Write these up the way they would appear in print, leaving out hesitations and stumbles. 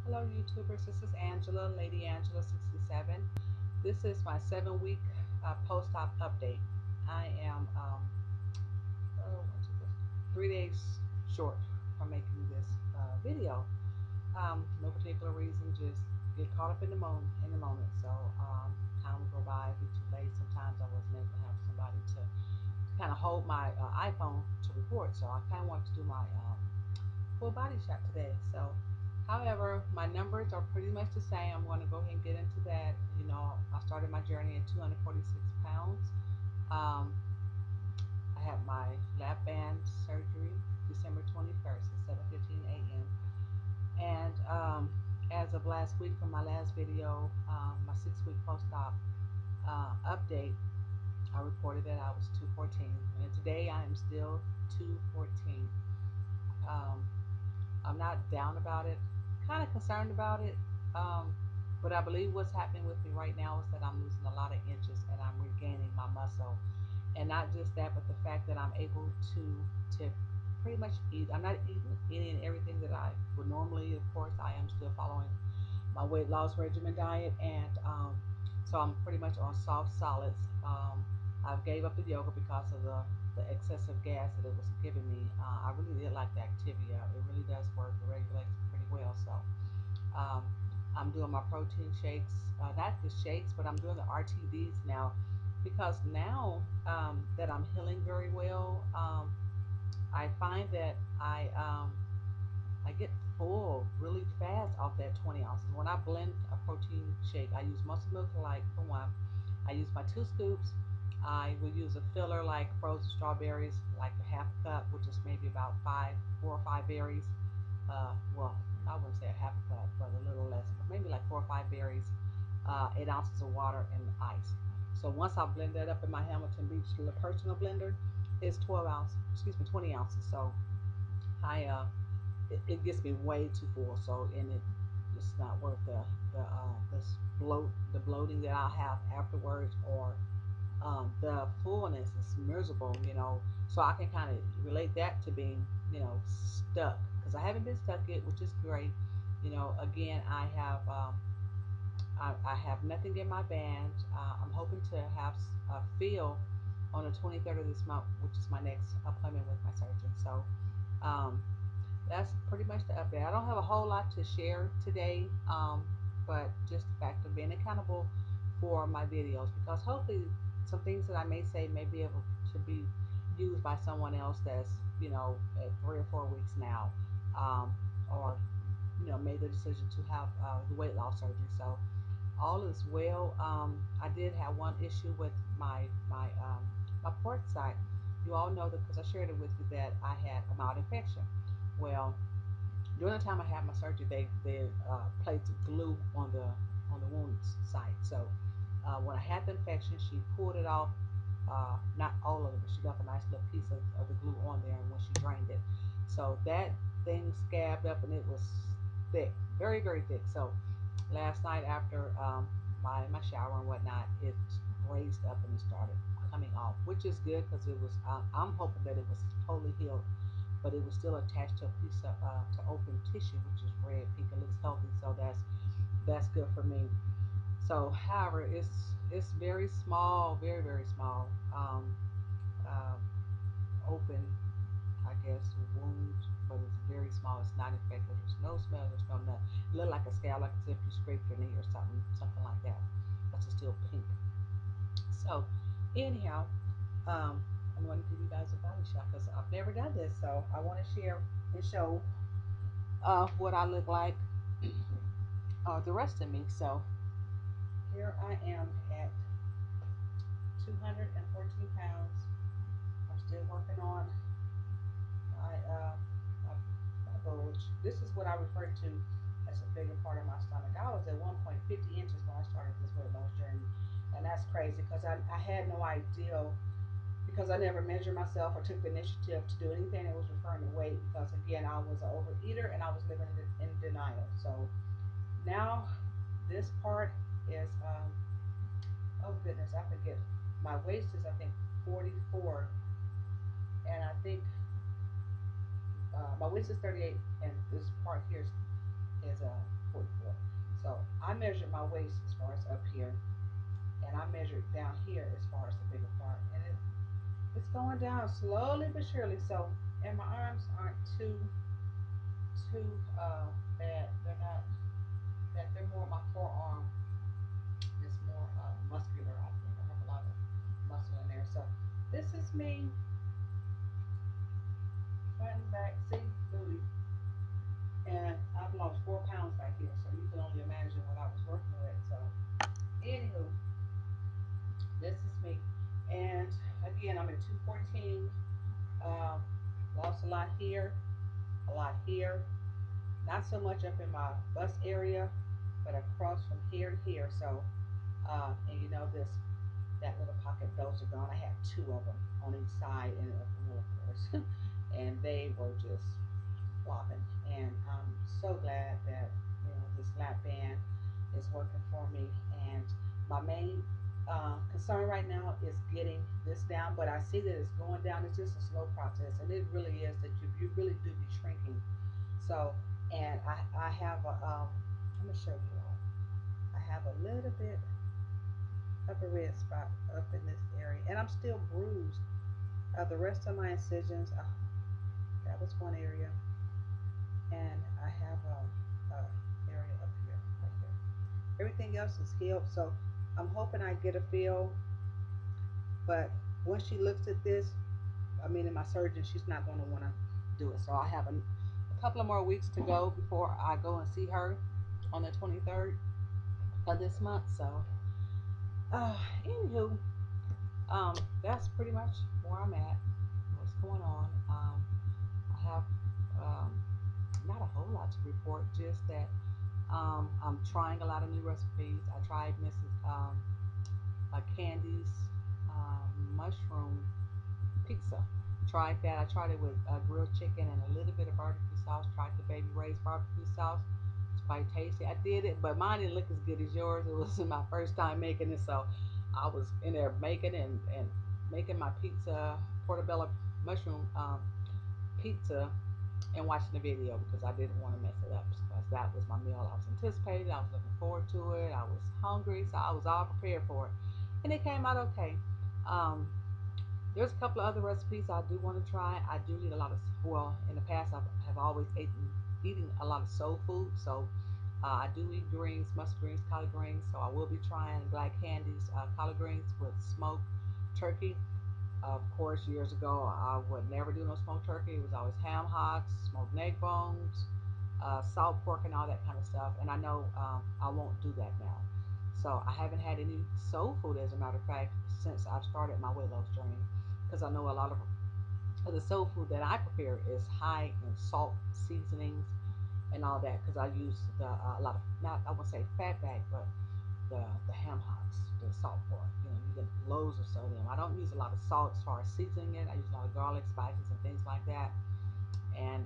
Hello YouTubers, this is Angela, Lady Angela 67. This is my 7-week post-op update. I am 3 days short from making this video. No particular reason, just get caught up in the moment. So time will go by, be too late. Sometimes I wasn't able to have somebody to kind of hold my iPhone to record. So I kind of wanted to do my full body shot today. So, however, my numbers are pretty much the same. I'm going to go ahead and get into that. I started my journey at 246 pounds. Um, I had my lap band surgery December 21st at 7:15 a.m. And as of last week from my last video, my 6-week post-op update, I reported that I was 214. And today I am still 214. Um, I'm not down about it, kind of concerned about it. Um, but I believe what's happening with me right now is that I'm losing a lot of inches and I'm regaining my muscle. And not just that, but the fact that I'm able to pretty much eat. I'm not eating everything that I would normally. Of course, I am still following my weight loss regimen diet, and so I'm pretty much on soft solids. I gave up the yoga because of the excessive gas that it was giving me. I really did like the activity. It really does work. It regulates pretty well. So um, I'm doing my protein shakes, not the shakes, but I'm doing the RTDs now because now that I'm healing very well, I find that I get full really fast off that 20 ounces. When I blend a protein shake, I use muscle milk like for one. I use my 2 scoops. I will use a filler like frozen strawberries, like a half cup, which is maybe about 4 or 5 berries. Well, I wouldn't say a half a cup, but a little less, but maybe like 4 or 5 berries, 8 ounces of water and ice. So once I blend that up in my Hamilton Beach personal blender, it's 20 ounces. So I it gets me way too full. So and it's not worth the bloating that I'll have afterwards, or the fullness is miserable. So I can kind of relate that to being stuck, because I haven't been stuck yet, which is great. Again, I have nothing in my band. I'm hoping to have a feel on the 23rd of this month, which is my next appointment with my surgeon. So um, that's pretty much the update. I don't have a whole lot to share today, but just the fact of being accountable for my videos, because hopefully some things that I may say may be able to be used by someone else that's at 3 or 4 weeks now, um, or made the decision to have the weight loss surgery. So all is well. I did have one issue with my port site. You all know that because I shared it with you that I had a mild infection. Well, during the time I had my surgery, they placed glue on the wound site. So when I had the infection, she pulled it off. Not all of it, but she left a nice little piece of the glue on there, and when she drained it, so that thing scabbed up and it was thick, very very thick. So last night after my shower and whatnot, it raised up and it started coming off, which is good because it was. I'm hoping that it was totally healed, but it was still attached to a piece of to open tissue, which is red pink. It looks healthy, so that's good for me. So, however, it's very small, very very small, uh, open, I guess, wound, but it's very small. It's not infected. There's no smell. There's no nothing. It looked like a scab, like as if you scraped your knee or something like that. But it's still pink. So, anyhow, I'm going to give you guys a body shot because I've never done this. So I want to share and show what I look like, the rest of me. So here I am at 214 pounds. I'm still working on my, my bulge. This is what I refer to as a bigger part of my stomach. I was at 1.50 inches when I started this weight loss journey. And that's crazy because I had no idea, because I never measured myself or took the initiative to do anything that was referring to weight, because again I was an overeater and I was living in denial. So now this part is oh goodness, I forget, my waist is I think 44, and I think my waist is 38, and this part here is as a 44. So I measured my waist as far as up here, and I measured down here as far as the bigger part, and it's going down slowly but surely. So, and my arms aren't too bad. They're not that. They're more my forearm is more muscular. I think I have a lot of muscle in there. So this is me front and back, see booty, and I've lost 4 pounds back here. So you can only imagine what I was working with. So anywho, this is me, and again I'm at 214. Um, Lost a lot here, a lot here. Not so much up in my bust area, but across from here to here. So, and you know this, that little pocket, those are gone. I had two of them on each side and up the middle, of course, and they were just flopping. And I'm so glad that this lap band is working for me. And my main concern right now is getting this down, but I see that it's going down. It's just a slow process, and it really is that you really do be shrinking. So, and I have a I'm gonna show you all. I have a little bit of a red spot up in this area, and I'm still bruised. The rest of my incisions, that was one area, and I have a area up here, right here. Everything else is healed, so I'm hoping I get a feel. But once she looks at this, I mean, in my surgeon, she's not going to want to do it. So I have a couple of more weeks to go before I go and see her on the 23rd of this month. So, anywho, that's pretty much where I'm at. What's going on? I have um, not a whole lot to report. Just that I'm trying a lot of new recipes. I tried Mrs. Candy's mushroom pizza. Tried that. I tried it with grilled chicken and a little bit of barbecue sauce. Tried the Baby Ray's barbecue sauce. It's quite tasty. I did it, but mine didn't look as good as yours. It was my first time making it, so I was in there making and making my pizza, portobello mushroom pizza, and watching the video because I didn't want to mess it up because that was my meal I was anticipating. I was looking forward to it. I was hungry, so I was all prepared for it, and it came out okay. Um, there's a couple of other recipes I do want to try. I do eat a lot of, well, in the past I have always eating a lot of soul food. So I do eat greens, mustard greens, collard greens. So I will be trying Black Candy's collard greens with smoked turkey. Of course, years ago I would never do no smoked turkey. It was always ham hocks, smoked neck bones, salt pork, and all that kind of stuff. And I know I won't do that now. So I haven't had any soul food, as a matter of fact, since I've started my weight loss journey, because I know a lot of the soul food that I prepare is high in salt, seasonings, and all that. Because I use a lot of, not I won't say fat bag, but the ham hocks, the salt pork. You get loads of sodium. I don't use a lot of salt as far as seasoning it. I use a lot of garlic, spices, and things like that. And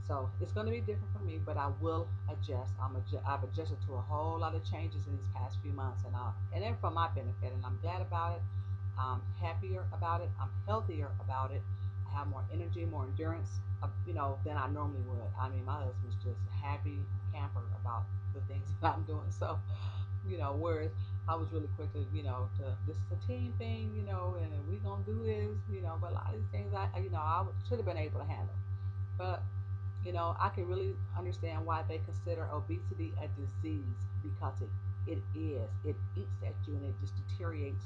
so it's going to be different for me, but I will adjust. I've adjusted to a whole lot of changes in these past few months, and they're for my benefit, and I'm glad about it. I'm happier about it. I'm healthier about it. I have more energy, more endurance, than I normally would. I mean, my husband's just happy camper about the things that I'm doing. So, whereas I was really quick to this is a team thing, and we gonna do this, but a lot of these things I should have been able to handle, but I can really understand why they consider obesity a disease because it is. It eats at you and it just deteriorates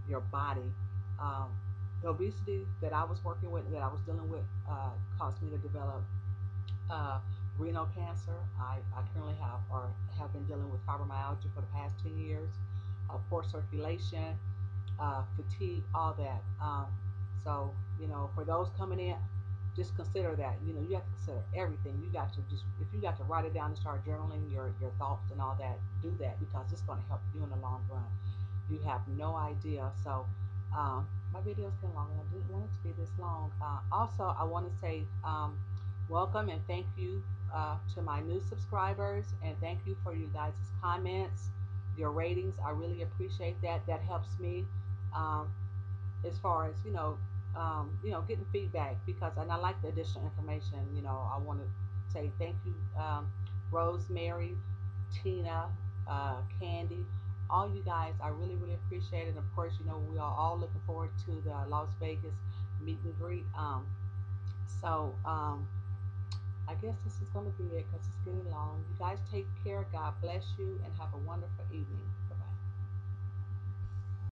your body. Um, the obesity that I was working with, that I was dealing with, caused me to develop uh, renal cancer. I currently have been dealing with fibromyalgia for the past 10 years, poor circulation, fatigue, all that. So, for those coming in, just consider that. You have to consider everything. You got to just, if you got to write it down and start journaling your thoughts and all that, do that because it's going to help you in the long run. You have no idea. So, my video's been long and I didn't want it to be this long. Also, I want to say welcome and thank you to my new subscribers, and thank you for you guys' comments, your ratings. I really appreciate that. That helps me um, as far as getting feedback because, and I like the additional information. I want to say thank you, Rosemary, Tina, Candy, all you guys. I really, really appreciate it. And of course, we are all looking forward to the Las Vegas meet and greet. So I guess this is going to be it because it's getting long. You guys take care. God bless you and have a wonderful evening.